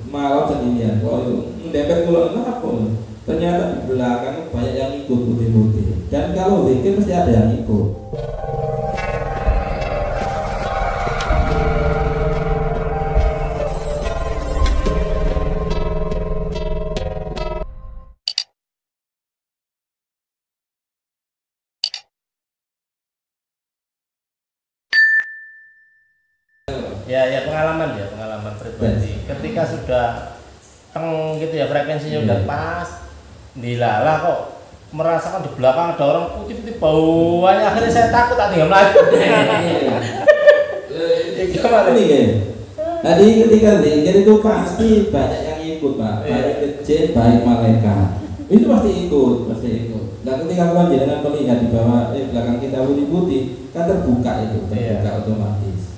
malam sendirian. Kalau mendempet kula apa? Ternyata di belakang banyak yang ikut putih-putih. Dan kalau zikir pasti ada yang ikut. Ya pengalaman pribadi. Ketika sudah teng gitu ya, frekuensinya udah pas, dilalah kok merasakan di belakang ada orang putih-putih bauannya, akhirnya saya takut tak tinggal melayu. Gimana nih? Tadi ketika zikir itu pasti banyak yang ikut, Pak. Baik jin, baik malaikat. Itu pasti ikut. Nah, ketika panjenengan melihat di bawah belakang kita putih-putih, kan terbuka otomatis.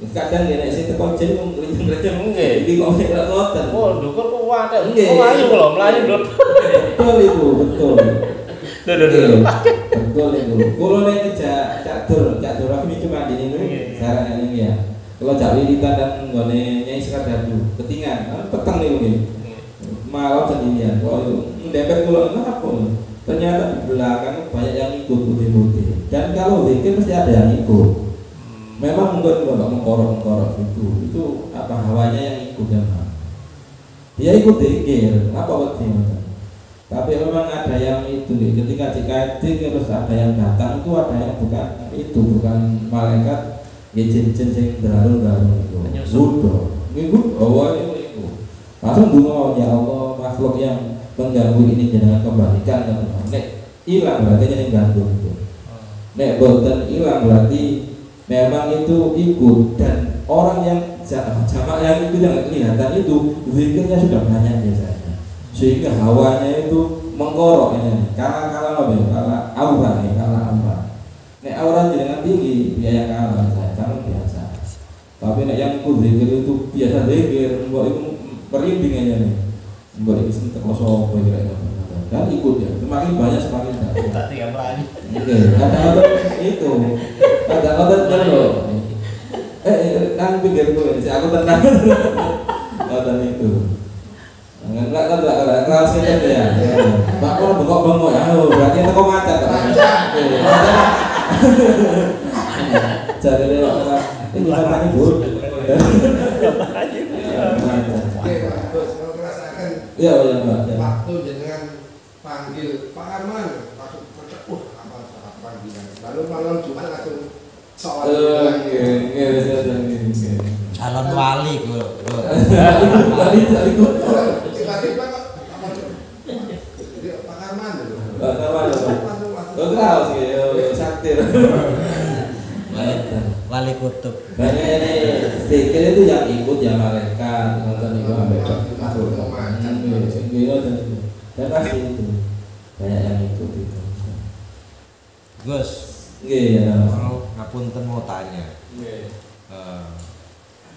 Kadang dia nek sing teko jen mung ngrenceng nggih. Iki kok nek ngoten. Oh, ndukur kok wae. Melayu lho, melayu lho. Betul itu, betul. Betul itu. Kulo nek catur aku ini cuma di ini saran ini ya. Kalau cak wiritan dan nggone Nyai Sekardadu, ketingan, peteng niku nggih. Malam sendirian. Kalau mendempet kulo apa? Ternyata di belakang banyak yang ikut putih-putih. Dan kalau zikir pasti ada yang ikut. Memang mungkin kalau mengkorok itu apa hawanya yang ikut memang. Dia ikut zikir, apa waktu itu. Tapi memang ada yang itu ketika dikaitkan terus ada yang datang itu ada yang bukan malaikat, ya jin-jin yang berlalu itu. Sudah, ngikut bawa itu. Langsung dungo ya Allah makhluk yang mengganggu ini jangan kembalikan ke nek hilang berarti yang gantung itu. Nek boten hilang berarti memang itu ikut, dan orang yang jamak yang itu yang kelihatan itu zikirnya sudah banyak biasanya, sehingga hawanya itu mengkorok ini kalah aura. Nek aura jenengan tinggi biaya kalah saya biasa, tapi nek yang ikut zikir itu biasa zikir mbok itu merinding aja nih, mbok itu sentek kosong kira-kira dan ikut ya, semakin banyak semakin banyak. Tadi yang lain. Ada itu, ada jalo. Nang pinggir gue, si aku tenang. Ada itu. Enggak keras itu ya. Pak kalau bengok ya, berarti itu kok macet. Jadi dia ini katanya buruk. Iya, waktu jenengan panggil Pak Arman langsung apa panggilan, lalu malam Jumat langsung sholat calon wali tiba-tiba kok Pak Arman itu tahu sih saktir wali kutub. Banyak ini zikir itu yang ikut ya malaikat nonton itu sampai masuk dan pasti itu banyak yang ikut itu. Gus, ya. Ngapunten mau tanya.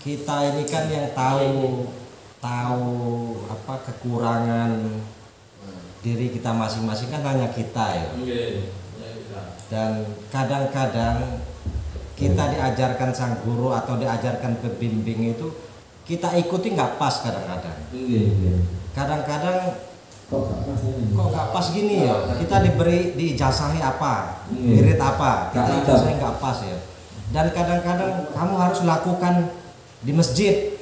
Kita ini kan yang tahu apa kekurangan diri kita masing-masing kan hanya kita ya. Dan kadang-kadang kita diajarkan sang guru atau diajarkan pembimbing itu kita ikuti nggak pas kadang-kadang. Kadang-kadang kok nggak pas gini ya, kita diijazahi apa, wirid apa, kita ijazahnya nggak pas ya. Dan kadang-kadang kamu harus lakukan di masjid,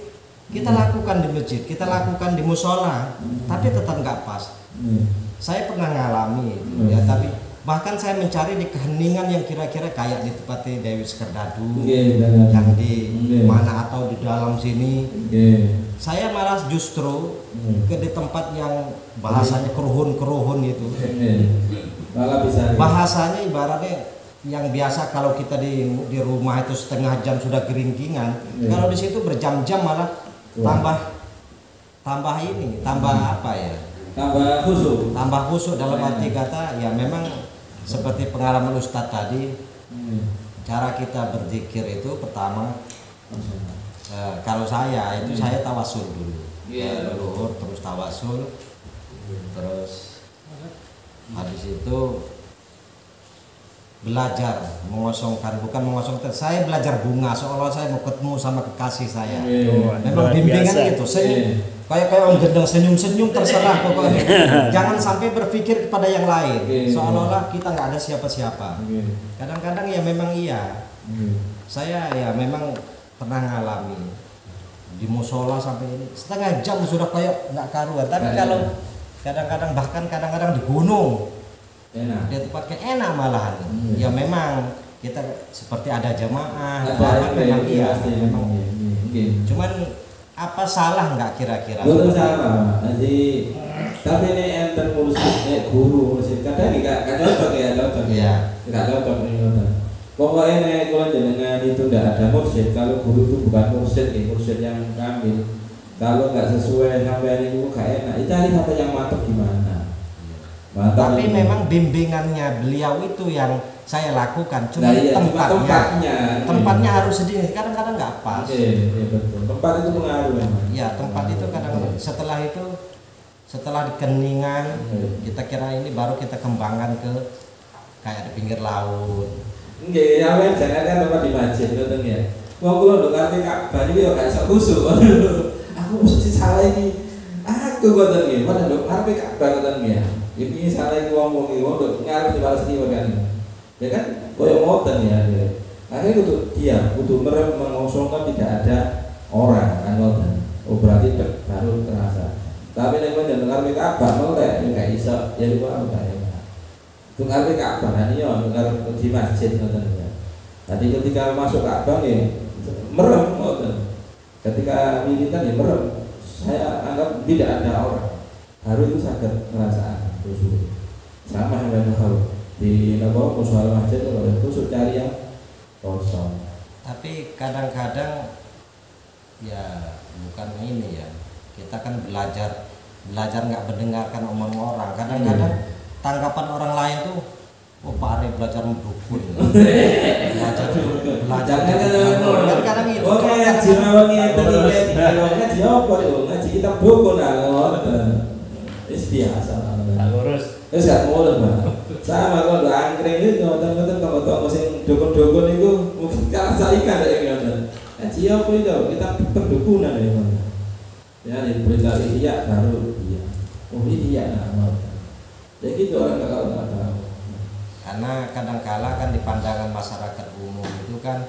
kita lakukan di masjid, kita lakukan di musola, tapi tetap nggak pas. Saya pernah ngalami ya, tapi bahkan saya mencari di keheningan yang kira-kira kayak di tempat Dewi Sekardadu, yang di mana atau di dalam sini. Saya malah justru di tempat yang bahasanya keruhun itu. Bahasanya ibaratnya yang biasa kalau kita di rumah itu setengah jam sudah keringkingan, kalau di situ berjam-jam malah tambah apa ya? Tambah khusyuk dalam arti kata ya memang seperti pengalaman Ustadz tadi, cara kita berzikir itu pertama kalau saya itu saya tawasul dulu, leluhur, terus tawasul, terus habis itu belajar mengosongkan, bukan mengosongkan, saya belajar bunga seolah saya mau ketemu sama kekasih saya. Memang bimbingan gitu, kayak orang gendeng senyum-senyum terserah pokoknya. Jangan sampai berpikir kepada yang lain, seolah-olah kita nggak ada siapa-siapa. Kadang-kadang ya memang iya. Saya ya memang pernah ngalami di musola sampai ini setengah jam sudah kayak nggak karuan. Tapi kalau kadang-kadang bahkan kadang-kadang di gunung enak. Dia tempatnya enak malahan. Ya memang kita seperti ada jamaah, memang iya, memang. Cuman apa salah nggak kira-kira? Betul salah. Jadi tapi ini enten ngurusin guru ngurusin kadang nggak cocok ya, cocok ya, nggak cocok nih. Pokoknya nih kalau jenengan itu nggak ada mursyid, kalau guru itu bukan mursyid, mursyid yang kamil. Kalau nggak sesuai sampai ini gak enak, cari sampai yang mantap gimana. Tapi memang bimbingannya beliau itu yang saya lakukan, cuma tempatnya harus sedikit, kadang-kadang nggak pas. Iya betul. Tempat itu pengaruh memang. Ya tempat itu kadang setelah di Keningan kita kira ini baru kita kembangkan ke kayak di pinggir laut. Nggih, sampeyan jangan kan tempat di masjid ngoten ya. Wong kula ndok ngerti Ka'bah iki ya gak iso khusuk. Aku mesti salah iki. Aku ngoten nggih, padahal ndok arepe Ka'bah ngoten nggih. Iki salah iki wong iki wong ndok ngarep di balas iki kan. Ya kan koyo ngoten ya. Akhirnya kudu merem mengosongkan tidak ada orang kan ngoten. Oh berarti baru terasa. Tapi nek men dengar Ka'bah melek ya gak iso ya lupa apa. Dengar Ka'bah ini ya dengar di masjid ngoten ya. Tadi ketika masuk Ka'bah nggih merem ngoten. Ketika militan ya merem. Saya anggap tidak ada orang. Baru itu sadar perasaan khusyuk. Sama yang tahu di musola masjid kalau khusyuk cari yang kosong. Tapi kadang-kadang ya bukan ini ya. Kita kan belajar nggak mendengarkan omongan orang. Kadang-kadang tanggapan orang lain tuh, oh Pak Ari belajar mendukun. belajar kadang-kadang itu. Oh ngaji mawon ngeten iki. Ngaji apa yo? Ngaji kitab dukun wis biasa. Ngurus. Wis gak ngurus, Pak. Sama kalau angkring itu ngoten-ngoten kok sing dukun-dukun itu mungkin kalah saingan ya ngoten. Ngaji apa itu? Kita perdukunan ya. Ya berita iya baru iya. Oh iya nah. Ya gitu orang kalau nggak tahu. Karena kadang-kala kan di pandangan masyarakat umum itu kan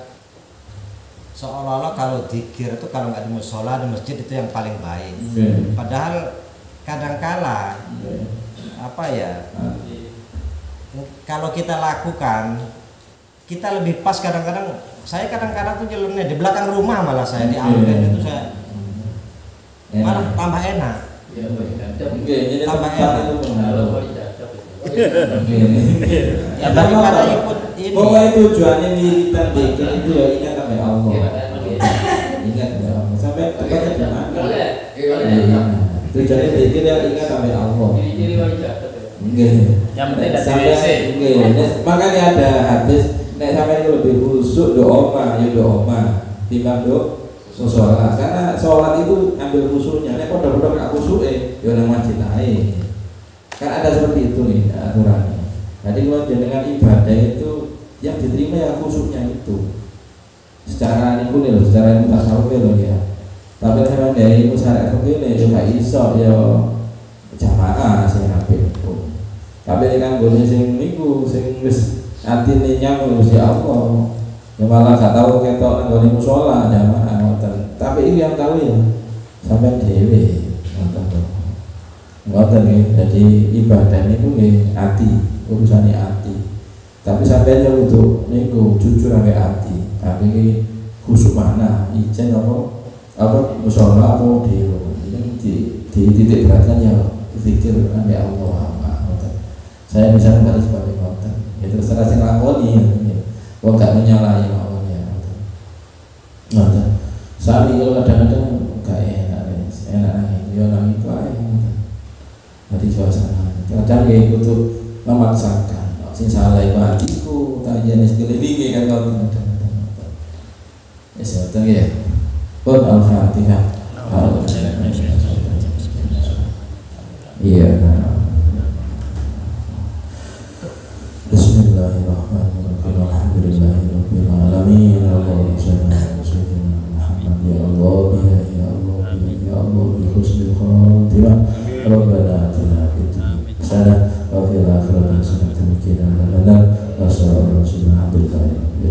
seolah-olah kalau dzikir itu kalau nggak di musola di masjid itu yang paling baik. Padahal kadang-kala apa ya? Kalau kita lakukan kita lebih pas kadang-kadang. Saya kadang-kadang tuh jalannya di belakang rumah malah saya di Alben itu saya malah tambah enak. Tambah enak. Ya daripada ikut ini. Pokoknya tujuannya militan bikin itu ya ingat sampai Allah. Ingat ya Allah. Sampai tempatnya di mana? Tujuannya bikin ya ingat sampai Allah. Yang penting tidak WC. Makanya ada hadis nek sampai itu lebih khusyuk doa ya doa timbang sholat. Karena sholat itu ambil khusyuknya. Nek padha-padha gak khusyuk ya nang masjid ae. Kan ada seperti itu nih aturannya. Jadi kalau dengan ibadah itu yang diterima ya khusyuknya itu. Secara niku nih loh, secara ilmu tasawuf loh ya. Tapi memang dari ilmu syariat begini ya gak iso ya jamaah sing apik itu. Tapi kan gone sing niku sing wis atine nyang Gusti Allah. Ya malah gak tahu ketok nang gone musala jamaah ngoten. Tapi ini yang tahu ya sampai dhewe ngoten. Ngoten nggih, jadi ibadah niku nggih ati, urusane ati. Tapi sampeyan yo kudu niku jujur ambek ati. Tapi iki khusyuk mana? Ijen apa musala apa dhewe. Di titik beratkan ya pikir ambek Allah ngoten. Saya bisa nggak seperti ngoten. Ya terserah sing lakoni ya. Wong gak menyalahi mawon ya ngoten. Ngoten. Sami kalau kadang-kadang gak enak yo nang itu ae. Di suasana kadang ya itu memaksakan sing salah iku hatiku tak jenis kelebihi kan kalau ya sebetulnya ya pun al-fatihah iya Bismillahirrahmanirrahim husnul khatimah. Rabbana atina fid dunya hasanah wa fil akhirati hasanah wa qina adzabannar. Wassalamualaikum warahmatullahi wabarakatuh.